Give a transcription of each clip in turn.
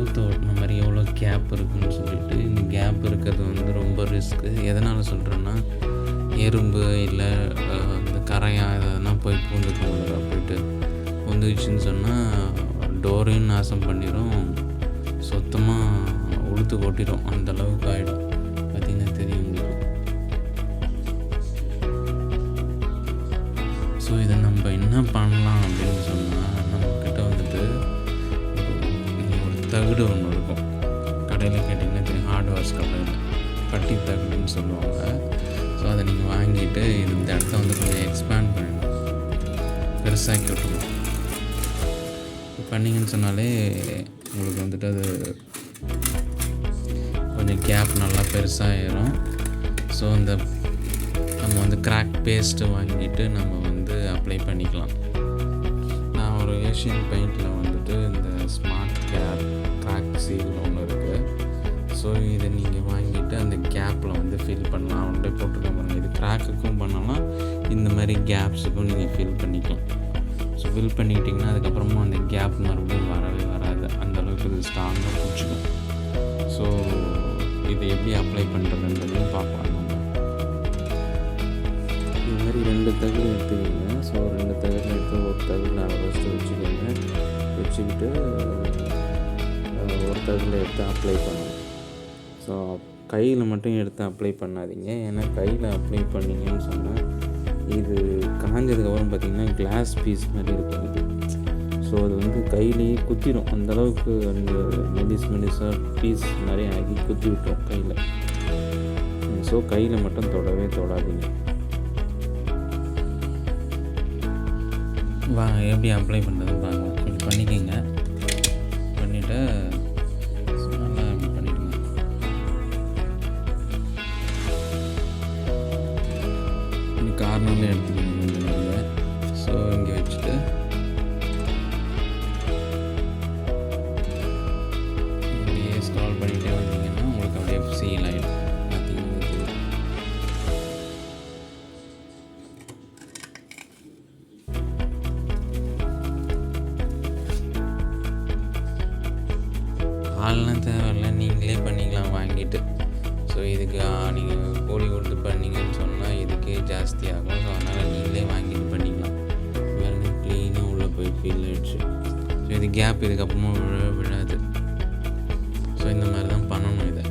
செவுத்த ஒட்டின மாதிரி எவ்வளோ கேப் இருக்குதுன்னு சொல்லிட்டு, இந்த கேப் இருக்கிறது வந்து ரொம்ப ரிஸ்க்கு. எதனால் சொல்கிறேன்னா, எறும்பு இல்லை இந்த கரையான் எதனா போய் பூந்துக்கும் உள்ள போய்ட்டு பூந்துச்சுன்னு சொன்னால் டோரையும் நாசம் பண்ணிடும், சுத்தமாக உளுத்து கொட்டிடும். அந்தளவுக்கு ஆகிடும். பார்த்திங்கன்னா தெரியும் உங்களுக்கு. ஸோ இதை நம்ம என்ன பண்ணலாம் அப்படின்னு சொன்னால், நம்மக்கிட்ட வந்துட்டு ஒரு தகுடு ஒன்று இருக்கும். கடையில் கேட்டிங்கன்னா தெரியும், ஹார்ட்வேர்ஸ் கடையில் பட்டி தகுடுன்னு சொல்லுவாங்க. ஸோ அதை நீங்கள் வாங்கிட்டு இந்த இடத்த வந்து கொஞ்சம் எக்ஸ்பேண்ட் பண்ணிடணும், பெருசாக்கி விட்டுணும். பண்ணிங்கன்னு சொன்னாலே உங்களுக்கு வந்துட்டு அது கொஞ்சம் கேப் நல்லா பெருசாகிடும். ஸோ இந்த நம்ம வந்து கிராக் பேஸ்ட்டு வாங்கிட்டு நம்ம வந்து அப்ளை பண்ணிக்கலாம். நான் ஒரு ஏஷியன் பெயிண்டில் வந்துட்டு இந்த ஸ்மார்ட் கிராக் சீல் ஒன்று இருக்குது. ஸோ இதை நீங்கள் வாங்கிட்டு அந்த கேப்பில் வந்து ஃபில் பண்ணலாம். அவன்கிட்ட போட்டுக்க பாருங்கள். இது கிராக்குக்கும் பண்ணலாம், இந்த மாதிரி கேப்ஸுக்கும் நீங்கள் ஃபில் பண்ணிக்கலாம். ஸோ ஃபில் பண்ணிக்கிட்டிங்கன்னா அதுக்கப்புறமா அந்த கேப் மறுபடியும் வரவே வராது. அந்தளவுக்கு இது ஸ்ட்ராங்காக பிடிச்சிக்கும். ஸோ இதை எப்படி அப்ளை பண்ணுறதுன்றதையும் பார்க்கலாம். நம்ம இது மாதிரி 2 தகுடு எடுத்துக்கிங்க. ஸோ 2 தகுடு எடுத்து ஒரு தகுடு நான் ஃபஸ்ட்டு வச்சுக்கோங்க. வச்சுக்கிட்டு ஒரு தகுடில் எடுத்து அப்ளை பண்ணணும். ஸோ கையில் மட்டும் எடுத்து அப்ளை பண்ணாதீங்க. ஏன்னா கையில் அப்ளை பண்ணிங்கன்னு சொன்னால் இது காஞ்சதுக்கப்புறம் பார்த்திங்கன்னா கிளாஸ் பீஸ் மாதிரி இருக்கும் இது. ஸோ அது வந்து கையிலேயே குத்திடும். அந்தளவுக்கு அந்த மெலிசாக பீஸ் மாதிரி ஆகி குத்தி விட்டோம் கையில். ஸோ கையில் மட்டும் தொடவே தொடாதீங்க. வாங்க எப்படி அப்ளை பண்ணுறதுன்னு பாருங்கள். கொஞ்சம் பண்ணிக்கோங்க. பண்ணிவிட்டு நல்லா அப்படி பண்ணிவிடுங்க. இந்த கார்னரில் எடுத்துக்கணும் கொஞ்சம் நிறைய. ஸோ இங்கே வச்சுட்டு இப்படியே ஸ்க்ரால் பண்ணிகிட்டே வந்தீங்கன்னா உங்களுக்கு அப்படியே சீல் ஆகிடும். ஆள்லாம் தேவையில்ல, நீங்களே பண்ணிக்கலாம் வாங்கிட்டு. ஸோ இதுக்கு நீங்கள் கூலி கொடுத்து பண்ணிங்கன்னு சொன்னால் இதுக்கே ஜாஸ்தி ஆகும். ஸோ அதனால் நீங்களே வாங்கிட்டு பண்ணிக்கலாம். வேறு க்ளீனாக உள்ளே போய் ஃபீல் ஆகிடுச்சு. ஸோ இது கேப் இதுக்கப்புறமா விழாது. ஸோ இந்த மாதிரி தான் பண்ணணும் இதை.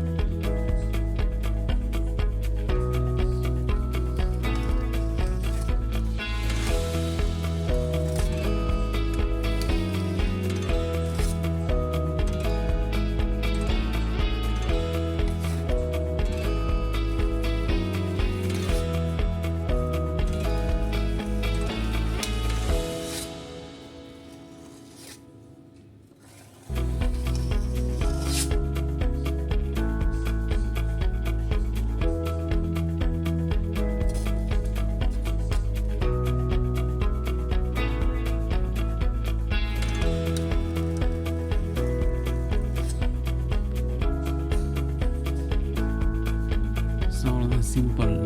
ஸோ அவ்வளோதான், சிம்பிள்.